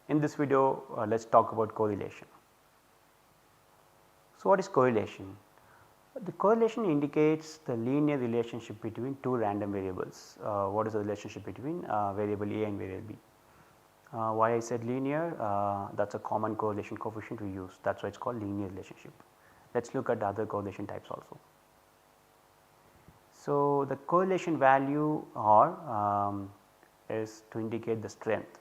In this video let us talk about correlation. So, what is correlation? The correlation indicates the linear relationship between two random variables. What is the relationship between variable A and variable B? Why I said linear? That is a common correlation coefficient we use, that is why it is called linear relationship. Let us look at other correlation types also. So, the correlation value R is to indicate the strength.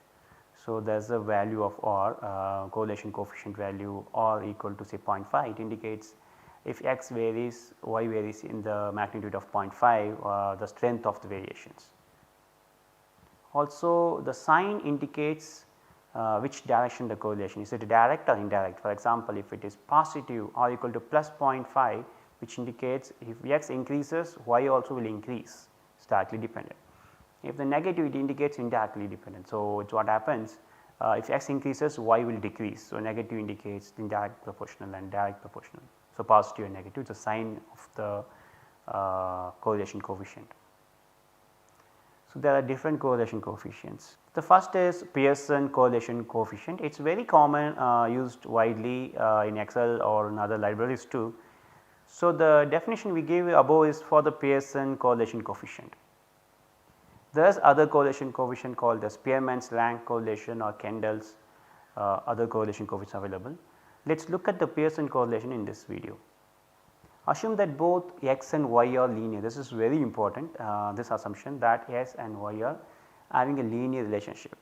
So, there is a value of R, correlation coefficient value R equal to say 0.5. It indicates if x varies, y varies in the magnitude of 0.5, the strength of the variations. Also, the sign indicates which direction the correlation is, it direct or indirect. For example, if it is positive R equal to plus 0.5, which indicates if x increases, y also will increase, it is directly dependent. If the negative, it indicates indirectly dependent. So, it is what happens if x increases, y will decrease. So, negative indicates indirect proportional and direct proportional. So, positive and negative is a sign of the correlation coefficient. So, there are different correlation coefficients. The first is Pearson correlation coefficient. It is very common, used widely in Excel or in other libraries too. So, the definition we gave above is for the Pearson correlation coefficient. There is other correlation coefficient called the Spearman's rank correlation or Kendall's other correlation coefficients available. Let us look at the Pearson correlation in this video. Assume that both x and y are linear. This is very important, this assumption that x and y are having a linear relationship,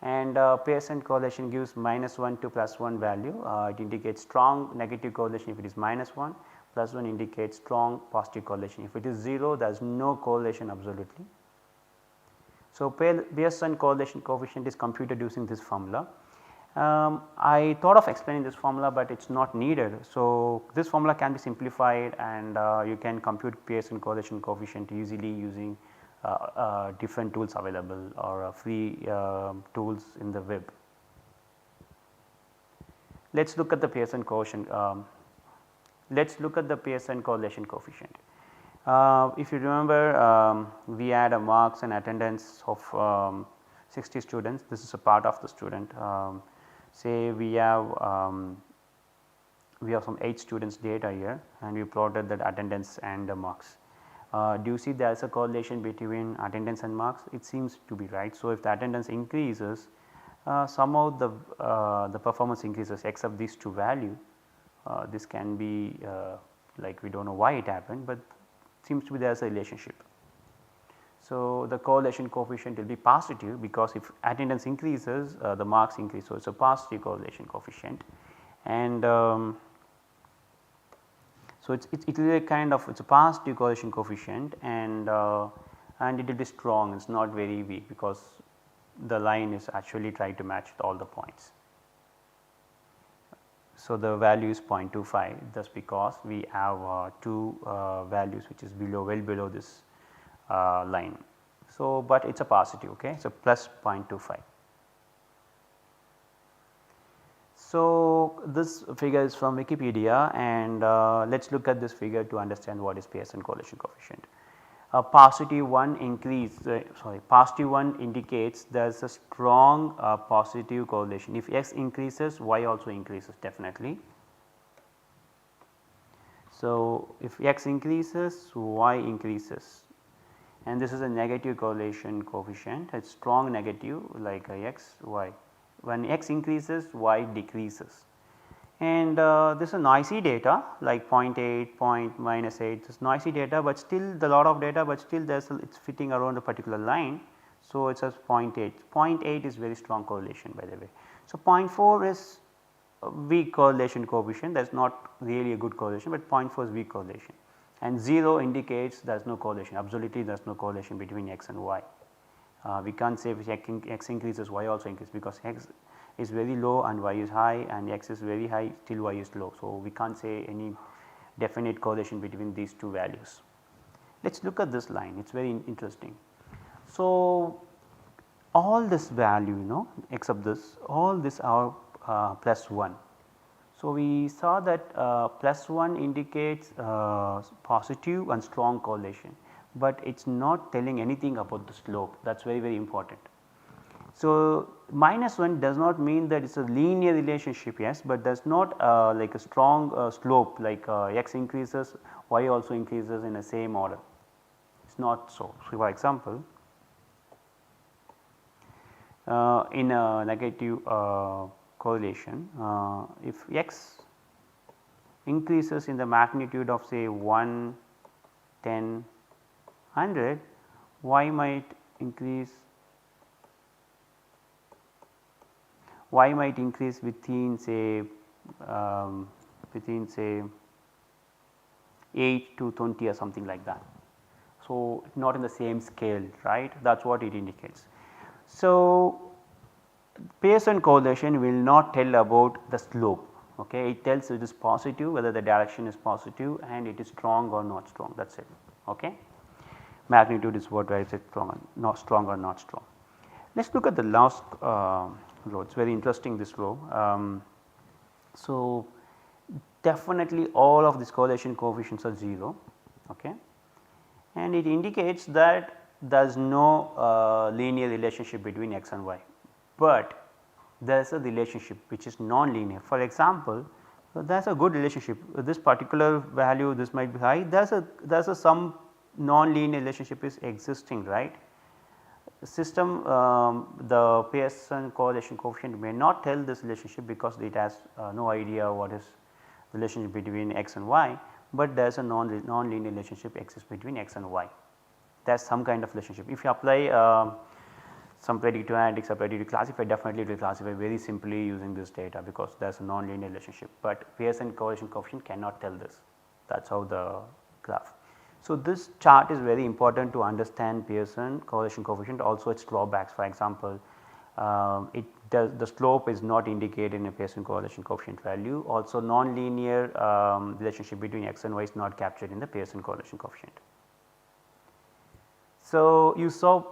and Pearson correlation gives -1 to +1 value. It indicates strong negative correlation if it is -1, +1 indicates strong positive correlation. If it is 0, there is no correlation absolutely. So, Pearson correlation coefficient is computed using this formula. I thought of explaining this formula, but it is not needed. So, this formula can be simplified and you can compute Pearson correlation coefficient easily using different tools available or free tools in the web. Let us look at the Pearson coefficient. Let us look at the Pearson correlation coefficient. If you remember, we had a marks and attendance of 60 students. This is a part of the student. Say we have some 8 students data here and we plotted that attendance and the marks. Do you see there is a correlation between attendance and marks? It seems to be right. So, if the attendance increases, somehow the performance increases except these two values. This can be like we do not know why it happened, but seems to be there is a relationship. So, the correlation coefficient will be positive because if attendance increases, the marks increase. So, it is a positive correlation coefficient, and so it will be a kind of, it is a positive correlation coefficient, and it will be strong, it is not very weak because the line is actually trying to match all the points. So, the value is 0.25, just because we have two values which is well below this line. So, but it is a positive, okay. So, plus 0.25. So, this figure is from Wikipedia, and let us look at this figure to understand what is Pearson correlation coefficient. A positive 1 increase, positive 1 indicates there is a strong positive correlation. If x increases, y also increases definitely. So, if x increases, y increases, and this is a negative correlation coefficient, it is strong negative like x, y. When x increases, y decreases, and this is noisy data like 0.8, -8, this is noisy data, but still the lot of data, but still there is it is fitting around a particular line. So, it says 0.8, 0.8 is very strong correlation by the way. So, 0.4 is a weak correlation coefficient, that is not really a good correlation, but 0.4 is weak correlation, and 0 indicates there is no correlation, absolutely there is no correlation between x and y. We can't say if x increases, y also increases, because x is very low and y is high, and x is very high, still y is low. So, we can't say any definite correlation between these two values. Let us look at this line, it is very interesting. So, all this value except this, all this are +1. So, we saw that +1 indicates positive and strong correlation, but it is not telling anything about the slope, that is very important. So, -1 does not mean that it is a linear relationship, yes, but does not like a strong slope like x increases, y also increases in the same order. It is not so. So, for example, in a negative correlation, if x increases in the magnitude of say 1, 10, 100, y might increase within say 8 to 20 or something like that. So, not in the same scale, right, that is what it indicates. So, Pearson correlation will not tell about the slope, okay. It tells it is positive, whether the direction is positive and it is strong or not strong, that is it, okay. Magnitude is what drives it strong or not strong. Let us look at the last row, it is very interesting this row. So, definitely all of these correlation coefficients are 0, okay, and it indicates that there is no linear relationship between x and y, but there is a relationship which is non-linear. For example, there is a good relationship, this particular value, this might be high, there is a some non-linear relationship is existing, right. System the Pearson correlation coefficient may not tell this relationship because it has no idea what is the relationship between x and y, but there is a non-linear relationship exists between x and y. There is some kind of relationship. If you apply some predictive analytics or predictive classify, definitely it will classify very simply using this data because there is a non-linear relationship, but Pearson correlation coefficient cannot tell this, that is how the graph. So, this chart is very important to understand Pearson correlation coefficient, also its drawbacks. For example, the slope is not indicated in a Pearson correlation coefficient value, also non-linear relationship between x and y is not captured in the Pearson correlation coefficient. So, you saw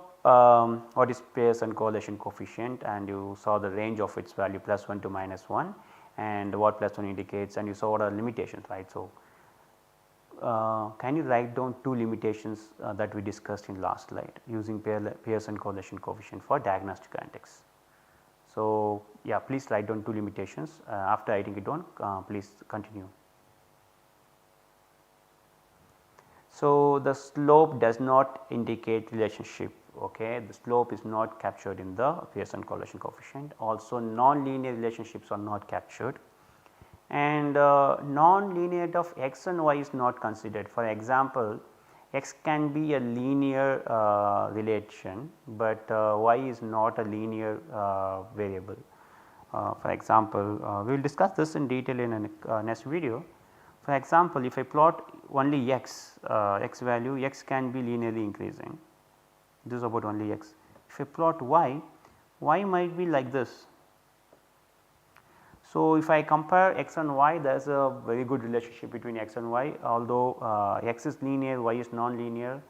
what is Pearson correlation coefficient and you saw the range of its value +1 to -1 and what +1 indicates, and you saw what are limitations, right. So, can you write down 2 limitations that we discussed in last slide using Pearson correlation coefficient for diagnostic analytics. So, yeah, please write down 2 limitations. After writing it down, please continue. So, the slope does not indicate relationship, okay. The slope is not captured in the Pearson correlation coefficient, also non-linear relationships are not captured, and non-linearity of x and y is not considered. For example, x can be a linear relation, but y is not a linear variable. For example, we will discuss this in detail in a next video. For example, if I plot only x, x value, x can be linearly increasing, this is about only x. If I plot y, y might be like this. So, if I compare x and y, there is a very good relationship between x and y, although x is linear, y is non-linear,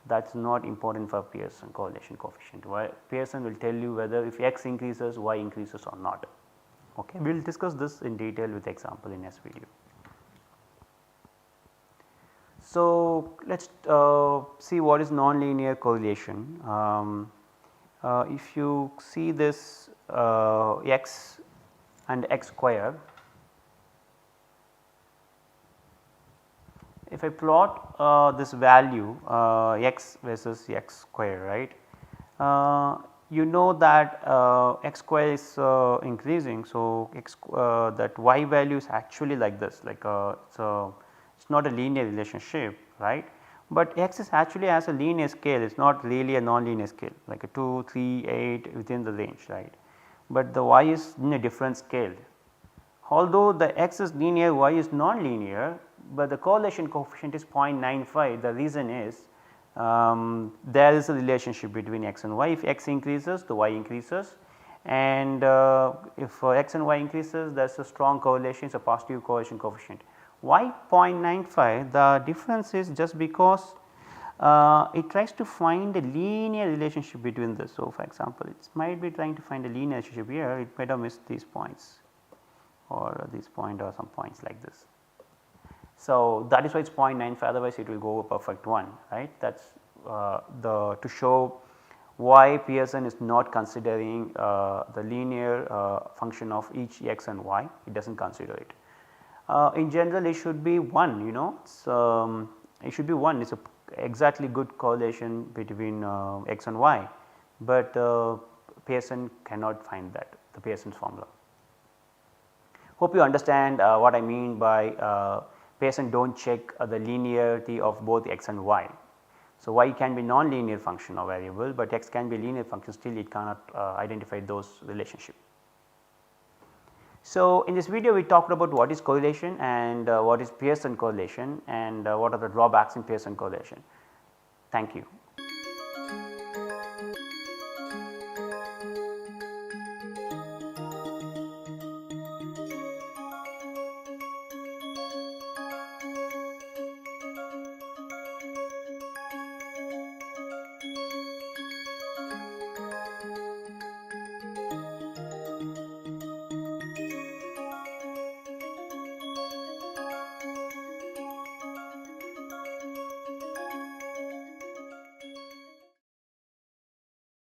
that is not important for Pearson correlation coefficient. Pearson will tell you whether if x increases, y increases or not. Okay. We will discuss this in detail with example in next video. So, let us see what is non-linear correlation. If you see this x and x square, if I plot this value x versus x square, right, you know that x square is increasing. So, that y value is actually like this, like it is not a linear relationship, right, but x is actually has a linear scale, it is not really a non-linear scale like a 2, 3, 8 within the range, right, but the y is in a different scale. Although the x is linear, y is non-linear, but the correlation coefficient is 0.95. The reason is there is a relationship between x and y. If x increases, the y increases, and if x and y increases, there is a strong correlation, it is a positive correlation coefficient. Why 0.95? The difference is just because it tries to find a linear relationship between this. So, for example, it might be trying to find a linear relationship here, it might have missed these points or this point or some points like this. So, that is why it is 0.95, otherwise it will go a perfect one, right. That is to show why Pearson is not considering the linear function of each x and y, it does not consider it. In general it should be 1, you know, it should be 1, it is a exactly good correlation between x and y, but Pearson cannot find that, the Pearson's formula. Hope you understand what I mean by Pearson do not check the linearity of both x and y. So, y can be non-linear function or variable, but x can be linear function, still it cannot identify those relationship. So, in this video we talked about what is correlation and what is Pearson correlation and what are the drawbacks in Pearson correlation. Thank you.